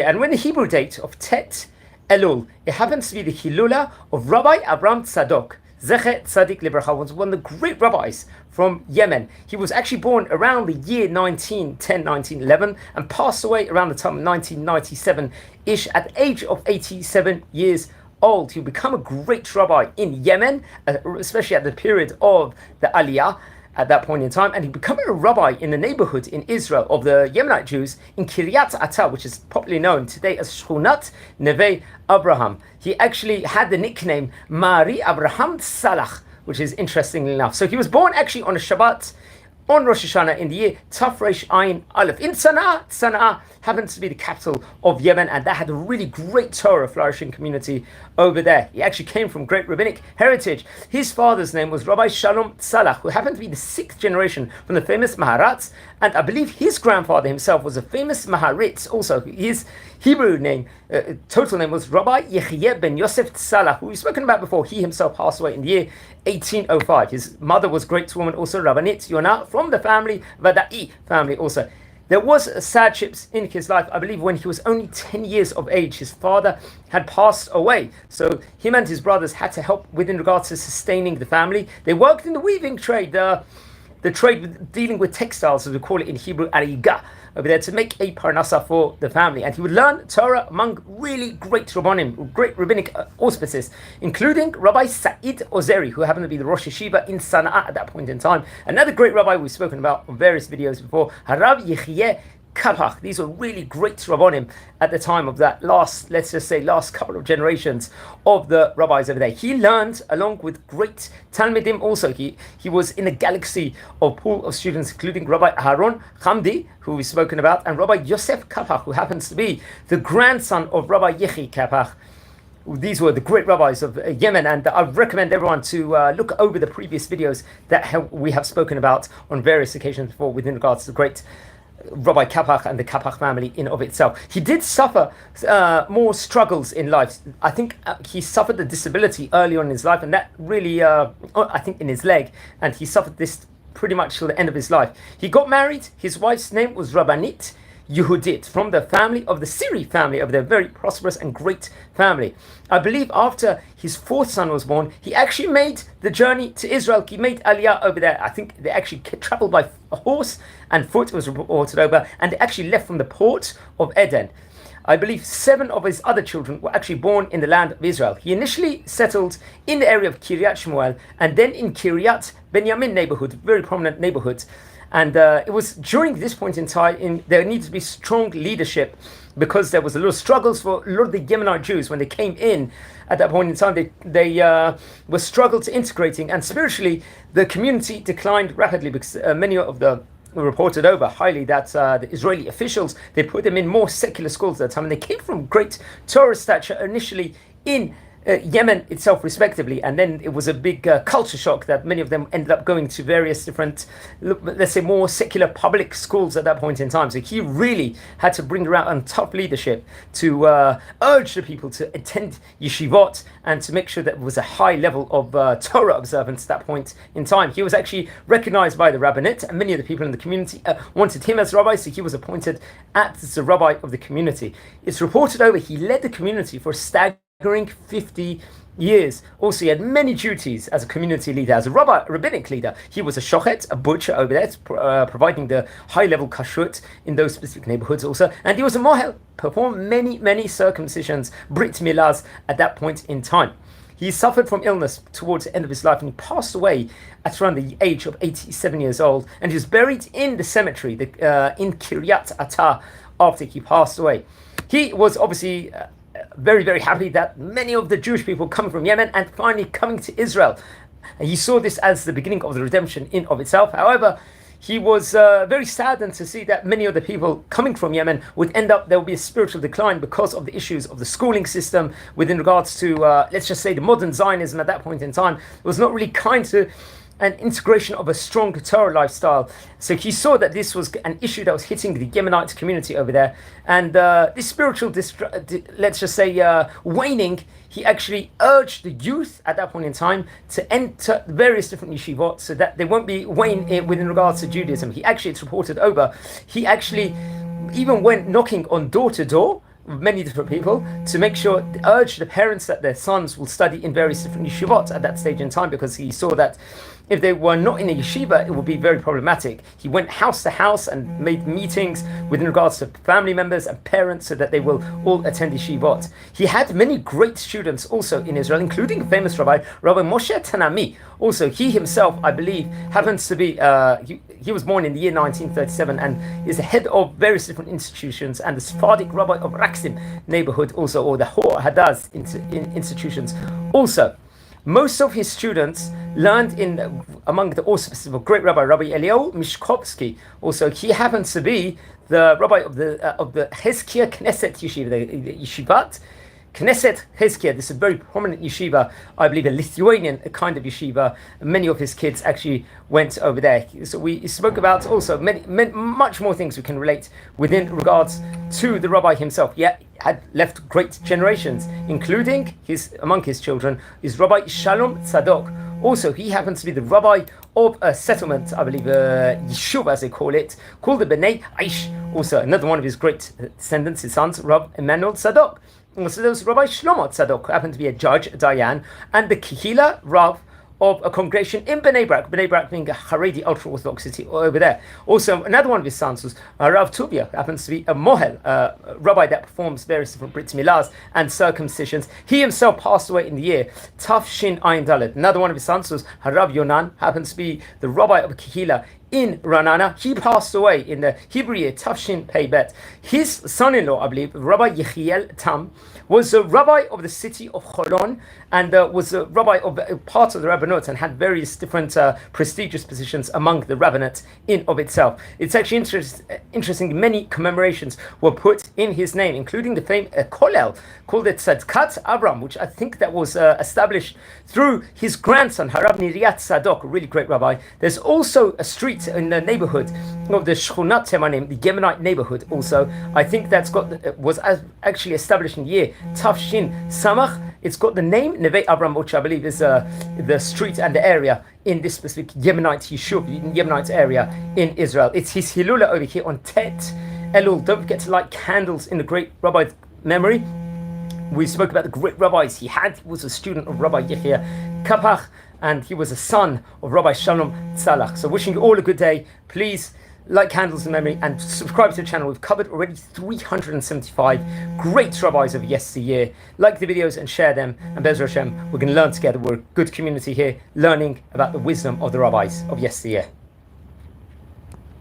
And when the Hebrew date of Tet Elul, it happens to be the Hilula of Rabbi Avraham Tzadok Z'tl, was one of the great rabbis from Yemen. He was actually born around the year 1910, 1911, and passed away around the time of 1997-ish at the age of 87 years old. He would become a great rabbi in Yemen, especially at the period of the Aliyah at that point in time, and he became a rabbi in the neighborhood in Israel of the Yemenite Jews in Kiryat Ata, which is popularly known today as Shchunat Neve Abraham. He actually had the nickname Rabbi Avraham Tzadok, which is interestingly enough. So he was born actually on a Shabbat on Rosh Hashanah in the year Tafresh Ayin Aleph in Sana'a. Sana'a happens to be the capital of Yemen, and that had a really great Torah flourishing community over there. He actually came from great rabbinic heritage. His father's name was Rabbi Shalom Tzalach, who happened to be the 6th generation from the famous Maharatz, and I believe his grandfather himself was a famous Maharitz also. His Hebrew name, total name, was Rabbi Yechiyeh ben Yosef Tzalach, who we've spoken about before. He himself passed away in the year 1805. His mother was great woman, also Rabbanit Yonah, from the family, Vada'i family also. There was hardships in his life. I believe when he was only 10 years of age, his father had passed away. So him and his brothers had to help with in regards to sustaining the family. They worked in the weaving trade, the trade with dealing with textiles, as we call it in Hebrew, ariga, over there, to make a parnasa for the family. And he would learn Torah among really great rabbanim, great rabbinic auspices, including Rabbi Sa'id Ozeri, who happened to be the Rosh Yeshiva in Sana'a at that point in time. Another great rabbi we've spoken about on various videos before, Harav Yechiyeh Kapach. These were really great rabbanim at the time of that last couple of generations of the rabbis over there. He learned along with great Talmidim also. He was in a galaxy of pool of students, including Rabbi Aaron Hamdi, who we've spoken about, and Rabbi Yosef Kapach, who happens to be the grandson of Rabbi Yechi Kapach. These were the great rabbis of Yemen, and I recommend everyone to look over the previous videos that we have spoken about on various occasions before within regards to the great Rabbi Kapach and the Kapach family in of itself. He did suffer more struggles in life. I think he suffered a disability early on in his life, and that really, I think in his leg, and he suffered this pretty much till the end of his life. He got married. His wife's name was Rabbanit Yehudit, from the family of the Siri family, of their very prosperous and great family. I believe after his 4th son was born, he actually made the journey to Israel. He made Aliyah over there. I think they actually traveled by horse and foot, was reported over, and they actually left from the port of Eden. I believe 7 of his other children were actually born in the land of Israel. He initially settled in the area of Kiryat Shmuel, and then in Kiryat Benjamin neighborhood, very prominent neighborhood. And it was during this point in time, there needed to be strong leadership, because there was a lot of struggles for a lot of the Yemenite Jews when they came in at that point in time. They were struggled to integrating, and spiritually the community declined rapidly, because many of the reported over highly that the Israeli officials, they put them in more secular schools at the time, and they came from great Torah stature initially in Yemen itself respectively, and then it was a big culture shock that many of them ended up going to various different, let's say, more secular public schools at that point in time. So he really had to bring around tough leadership to urge the people to attend yeshivot and to make sure that there was a high level of Torah observance at that point in time. He was actually recognized by the rabbinate, and many of the people in the community wanted him as rabbi, so he was appointed as the rabbi of the community. It's reported over he led the community for a staggering 50 years. Also, he had many duties as a community leader, as a rabbinic leader. He was a shochet, a butcher over there, providing the high-level kashrut in those specific neighborhoods also. And he was a mohuel, performed many circumcisions, brit milahs at that point in time. He suffered from illness towards the end of his life, and he passed away at around the age of 87 years old. And he was buried in the cemetery in Kiryat Ata after he passed away. He was obviously very happy that many of the Jewish people coming from Yemen and finally coming to Israel. And he saw this as the beginning of the redemption in of itself. However, he was very saddened to see that many of the people coming from Yemen would end up, there would be a spiritual decline because of the issues of the schooling system within regards to, let's just say, the modern Zionism at that point in time. It was not really kind to an integration of a strong Torah lifestyle. So he saw that this was an issue that was hitting the Yemenite community over there. And this spiritual, let's just say, waning, he actually urged the youth at that point in time to enter various different yeshivot so that they won't be waning within regards to Judaism. He actually, it's reported over, he actually even went knocking on door to door many different people to make sure, urge the parents that their sons will study in various different yeshivot at that stage in time, because he saw that if they were not in a yeshiva, it would be very problematic. He went house to house and made meetings with regards to family members and parents so that they will all attend yeshivot. He had many great students also in Israel, including famous Rabbi Moshe Tanami. Also, he himself, I believe, happens to be, he was born in the year 1937 and is the head of various different institutions and the Sephardic Rabbi of Raksim neighborhood also, or the Hor Hadaz institutions also. Most of his students learned among the auspices of a great rabbi, Rabbi Eliyahu Mishkovsky. Also, he happens to be the rabbi of the Hezkiah Knesset Yeshiva, the Yeshivat Knesset Hezkiah. This is a very prominent yeshiva, I believe a Lithuanian kind of yeshiva. Many of his kids actually went over there. So we spoke about also much more things we can relate within regards to the rabbi himself. Yeah, had left great generations, including among his children is Rabbi Shalom Tzadok. Also, he happens to be the rabbi of a settlement, I believe, Yishuv as they call it, called the Bnei Aish. Also, another one of his great descendants, his sons, Rav Emmanuel Tzadok. Also, there was Rabbi Shlomo Tzadok, who happened to be a judge, a Dayan, and the Kehila Rav of a congregation in Bnei Brak being a Haredi ultra-Orthodox city over there. Also, another one of his sons was Rav Tuvia, who happens to be a Mohuel, a rabbi that performs various different Brit Milahs and circumcisions. He himself passed away in the year Taf Shin Ayin Dalet. Another one of his sons was Harav Yonan, happens to be the rabbi of Kehila in Ranana. He passed away in the Hebrew year Tafshin Pei Bet. His son-in-law, I believe, Rabbi Yechiel Tam, was a rabbi of the city of Cholon and was a rabbi of part of the rabbinate and had various different prestigious positions among the rabbinate in of itself. It's actually interesting. Many commemorations were put in his name, including the famous kollel called it Tzadkat Avraham, which I think that was established through his grandson Harav Niriyat Tzadok, a really great rabbi. There's also a street in the neighborhood of the Shchunat Temanim, the Yemenite neighborhood also. I think was actually established in the year Tafshin Samach. It's got the name Neve Avraham, which I believe is the street and the area in this specific Yemenite Yishuv, Yemenite area in Israel. It's his Hilula over here on Tet Elul. Don't forget to light candles in the great rabbi's memory. We spoke about the great rabbis he had. He was a student of Rabbi Yechia Kapach, and he was a son of Rabbi Shalom Tzalach. So wishing you all a good day. Please light candles in memory and subscribe to the channel. We've covered already 375 great rabbis of yesteryear. Like the videos and share them. And Be'ezras Hashem, we're going to learn together. We're a good community here, learning about the wisdom of the rabbis of yesteryear.